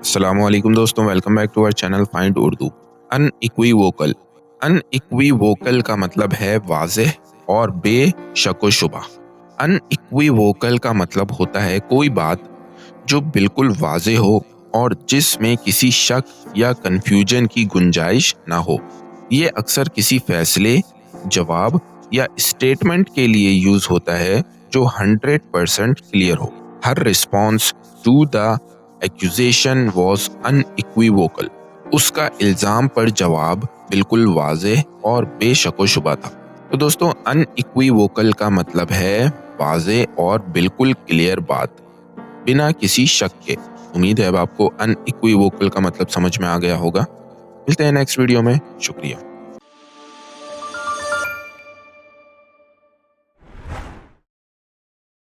अस्सलामुअलैकुम दोस्तों, welcome back to our channel find Urdu. Unequivocal. Unequivocal का मतलब है वाज़ेह और बेशक शुबा। अनइक्विवोकल का मतलब होता है कोई बात जो बिल्कुल वाज़ेह हो और जिसमें किसी शक या कन्फ्यूजन की गुंजाइश ना हो। ये अक्सर किसी फैसले, जवाब या स्टेटमेंट के लिए यूज होता है जो 100% क्लियर हो। Her response to the accusation was unequivocal. उसका इल्जाम पर जवाब बिल्कुल वाज़ेह और बेशक शुबा था। तो दोस्तों, अनइक्विवोकल का मतलब है वाज़ेह और बिल्कुल क्लियर बात, बिना किसी शक के। उम्मीद है अब आपको अनइक्विवोकल का मतलब समझ में आ गया होगा। मिलते हैं नेक्स्ट वीडियो में। शुक्रिया।